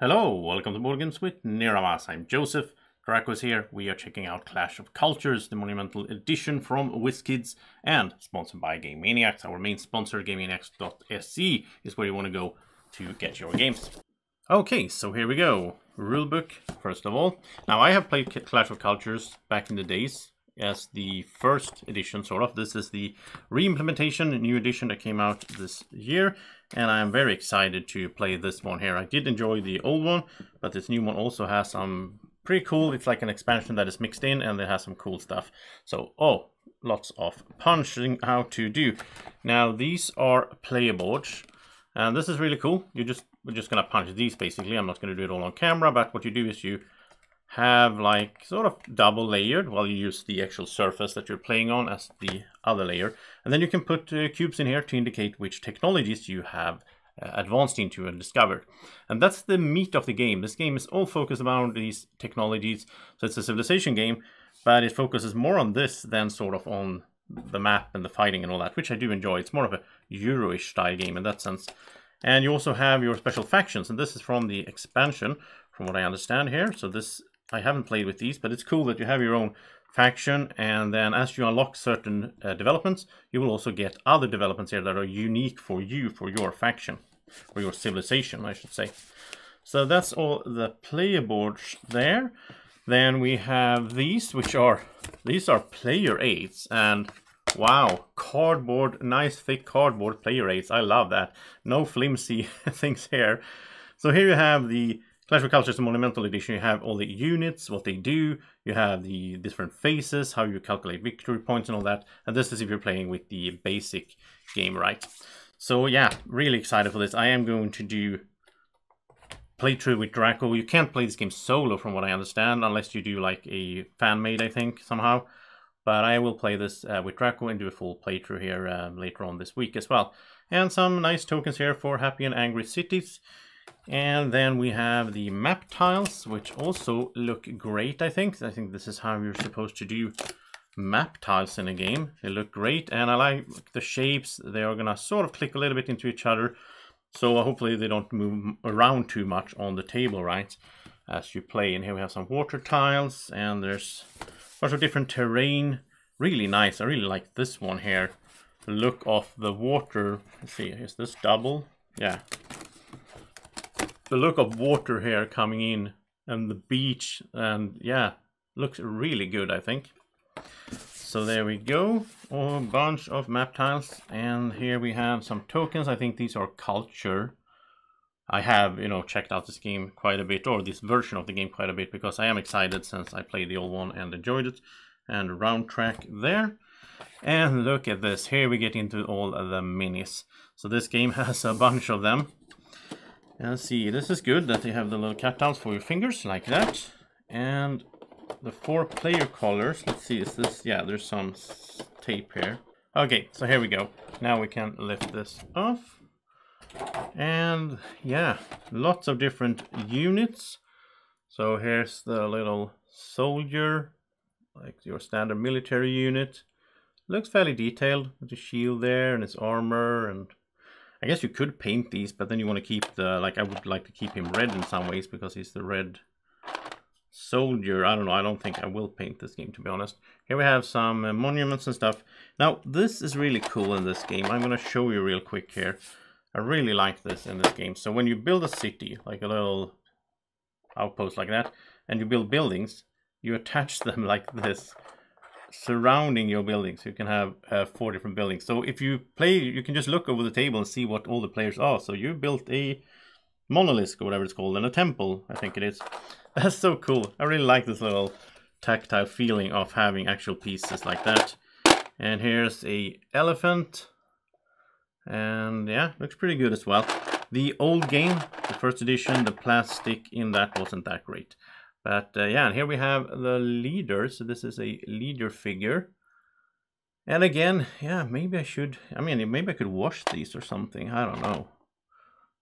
Hello, welcome to Boardgames with Niramas. I'm Joseph. Draco's here. We are checking out Clash of Cultures, the Monumental edition from WizKids and sponsored by Game Maniacs. Our main sponsor, GameManiacs.se, is where you want to go to get your games. Okay, so here we go. Rulebook, first of all. Now, I have played Clash of Cultures back in the days as the first edition, sort of. This is the re-implementation, a new edition that came out this year. And I'm very excited to play this one here. I did enjoy the old one, but this new one also has some pretty cool. It's like an expansion that is mixed in, and it has some cool stuff. So, lots of punching how to do. Now, these are player boards, and this is really cool. We're just gonna punch these basically. I'm not gonna do it all on camera, but what you do is you have like sort of double layered while you use the actual surface that you're playing on as the other layer, and then you can put cubes in here to indicate which technologies you have advanced into and discovered. And that's the meat of the game. This game is all focused around these technologies, so it's a civilization game, but it focuses more on this than sort of on the map and the fighting and all that, which I do enjoy. It's more of a Euro-ish style game in that sense. And you also have your special factions, and this is from the expansion from what I understand here. So this, I haven't played with these, but it's cool that you have your own faction, and then as you unlock certain developments, you will also get other developments here that are unique for you, for your faction, or your civilization, I should say. So that's all the player boards there. Then we have these, these are player aids, and wow, cardboard, nice thick cardboard player aids. I love that. No flimsy things here. So here you have the Clash of Cultures Monumental Edition. You have all the units, what they do, you have the different phases, how you calculate victory points and all that. And this is if you're playing with the basic game, right? So yeah, really excited for this. I am going to do playthrough with Draco. You can't play this game solo from what I understand, unless you do like a fan-made, I think, somehow. But I will play this with Draco and do a full playthrough here later on this week as well. And some nice tokens here for happy and angry cities. And then we have the map tiles, which also look great, I think. I think this is how you're supposed to do map tiles in a game. They look great, and I like the shapes. They are gonna sort of click a little bit into each other. So hopefully they don't move around too much on the table, right, as you play. And here we have some water tiles, and there's a bunch of different terrain. Really nice. I really like this one here. The look of the water. Let's see, is this double? Yeah. The look of water here coming in, and the beach, and yeah, looks really good, I think. So there we go, a bunch of map tiles, and here we have some tokens. I think these are culture. I have, checked out this game quite a bit, or this version of the game quite a bit, because I am excited since I played the old one and enjoyed it. And round track there. And look at this, here we get into all of the minis. So this game has a bunch of them. And let's see, this is good that they have the little cutouts for your fingers, like that. And the 4 player colors, let's see, is this, yeah, there's some tape here. Okay, so here we go. Now we can lift this off. And yeah, lots of different units. So here's the little soldier, like your standard military unit. Looks fairly detailed with the shield there and its armor, and I guess you could paint these, but then you want to keep the, like, I would like to keep him red in some ways because he's the red soldier. I don't know, I don't think I will paint this game, to be honest. Here we have some monuments and stuff. Now, this is really cool in this game. I'm going to show you real quick here. I really like this in this game. So when you build a city, like a little outpost like that, and you build buildings, you attach them like this, surrounding your buildings. You can have 4 different buildings. So if you play, you can just look over the table and see what all the players are. So you built a monolith or whatever it's called, and a temple, I think it is. That's so cool. I really like this little tactile feeling of having actual pieces like that. And here's a elephant, and yeah, looks pretty good as well. The old game, the first edition, the plastic in that wasn't that great. But yeah, and here we have the leader. So this is a leader figure. And again, yeah, maybe I should, maybe I could wash these or something. I don't know.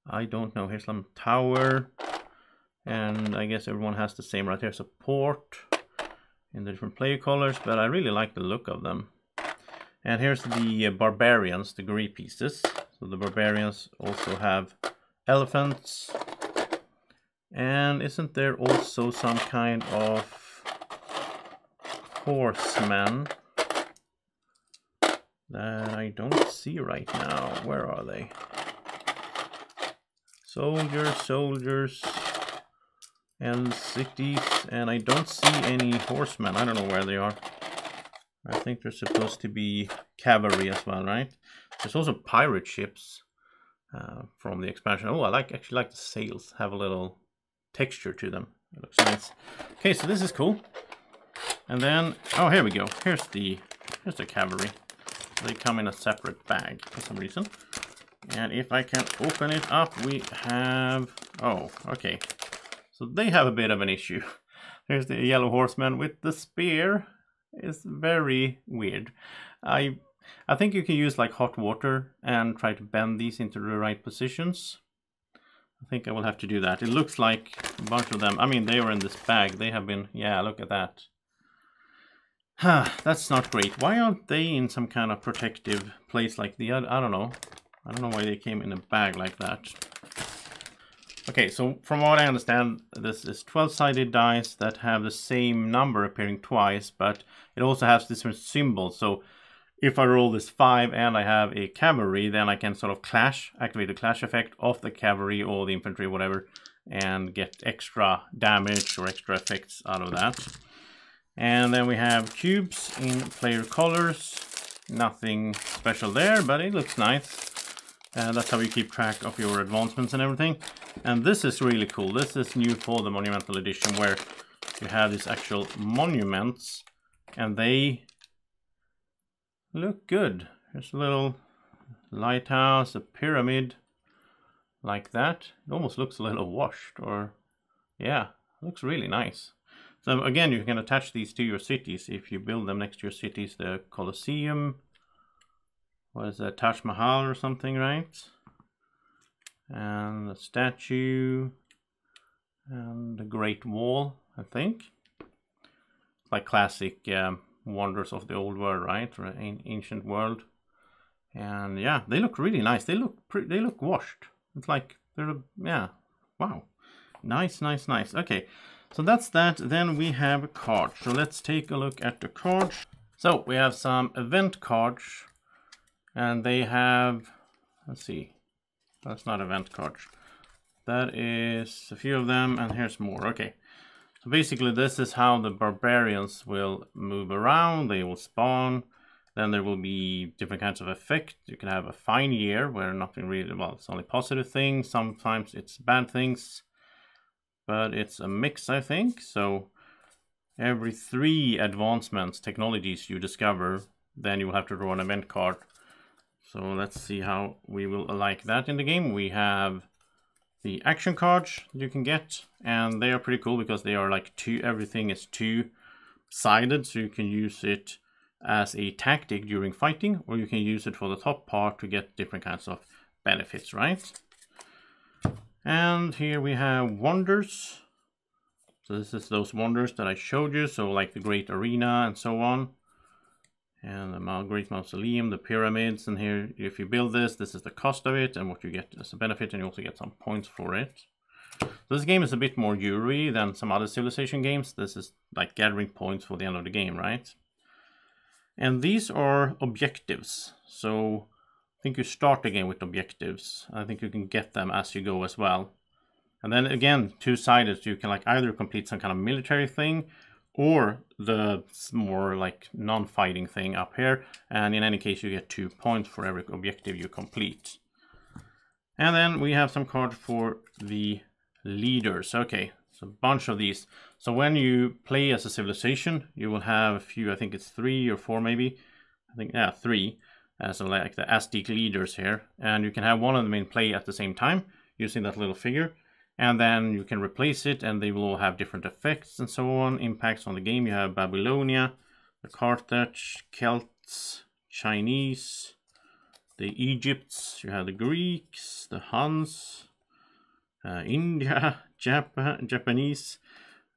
I don't know. Here's some tower. And I guess everyone has the same right here. Support in the different player colors. But I really like the look of them. And here's the barbarians, the gray pieces. So the barbarians also have elephants. And isn't there also some kind of horseman that I don't see right now? Where are they? Soldiers, and cities, and I don't see any horsemen. I don't know where they are. I think they're supposed to be cavalry as well, right? There's also pirate ships from the expansion. Oh, I actually like the sails. Have a little texture to them. It looks nice. Okay, so this is cool. And then, oh, here we go. Here's the cavalry. They come in a separate bag for some reason. And if I can open it up, we have... Oh, okay. So they have a bit of an issue. Here's the yellow horseman with the spear. It's very weird. I think you can use like hot water and try to bend these into the right positions. I think I will have to do that. It looks like a bunch of them. I mean, they were in this bag. They have been... Yeah, look at that. That's not great. Why aren't they in some kind of protective place like the other? I don't know. I don't know why they came in a bag like that. Okay, so from what I understand, this is 12-sided dice that have the same number appearing twice, but it also has different symbols. So if I roll this 5 and I have a cavalry, then I can sort of activate the clash effect of the cavalry or the infantry, whatever, and get extra damage or extra effects out of that. And then we have cubes in player colors. Nothing special there, but it looks nice. That's how you keep track of your advancements and everything. And this is really cool. This is new for the Monumental edition, where you have these actual monuments and they look good. There's a little lighthouse, a pyramid like that. It almost looks a little washed, or yeah, looks really nice. So again, you can attach these to your cities if you build them next to your cities. The Colosseum, what is that, Taj Mahal or something, right? And the statue, and the Great Wall, I think. Like classic wonders of the old world, right? Or ancient world. And yeah, they look really nice. They look washed. It's like they're, yeah, wow, nice. Okay, so that's that. Then we have cards. So let's take a look at the cards. So we have some event cards, and they have, let's see, that's not event cards. That is a few of them, and here's more. Okay, so basically this is how the barbarians will move around. They will spawn. Then there will be different kinds of effect. You can have a fine year where nothing really, well, it's only positive things. Sometimes it's bad things, but it's a mix, I think. So every 3 advancements, technologies you discover, then you will have to draw an event card. So let's see how we will like that in the game. We have the action cards you can get, and they are pretty cool because they are like everything is 2-sided, so you can use it as a tactic during fighting, or you can use it for the top part to get different kinds of benefits, right? And here we have wonders. So this is those wonders that I showed you, so like the Great Arena and so on. And the Great Mausoleum, the pyramids, and here if you build this is the cost of it and what you get as a benefit, and you also get some points for it. So this game is a bit more Euro than some other Civilization games. This is like gathering points for the end of the game, right? And these are objectives. So I think you start the game with objectives. I think you can get them as you go as well. And then again, 2-sided, so you can like either complete some kind of military thing or the more like non-fighting thing up here. And in any case, you get 2 points for every objective you complete. And then we have some cards for the leaders. Okay, so a bunch of these. So when you play as a civilization, you will have a few, I think it's 3 or 4 maybe. I think, yeah, 3. So like the Aztec leaders here. And you can have one of them in play at the same time using that little figure. And then you can replace it, and they will all have different effects and so on, impacts on the game. You have Babylonia, the Carthage, Celts, Chinese, the Egypts, you have the Greeks, the Huns, India, Japanese,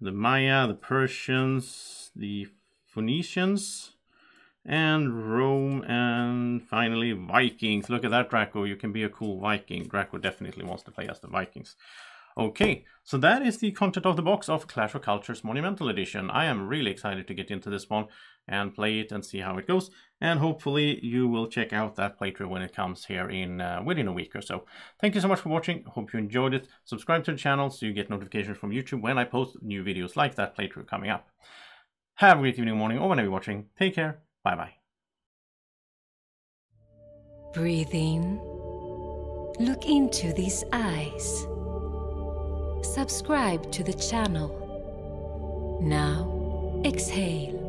the Maya, the Persians, the Phoenicians, and Rome, and finally Vikings. Look at that, Draco. You can be a cool Viking. Draco definitely wants to play as the Vikings. Okay, so that is the content of the box of Clash of Cultures Monumental Edition. I am really excited to get into this one and play it and see how it goes. And hopefully you will check out that playthrough when it comes here in within a week or so. Thank you so much for watching. Hope you enjoyed it. Subscribe to the channel so you get notifications from YouTube when I post new videos like that playthrough coming up. Have a great evening, morning, or whenever you're watching. Take care. Bye-bye. Breathe in. Look into these eyes. Subscribe to the channel. Now, exhale.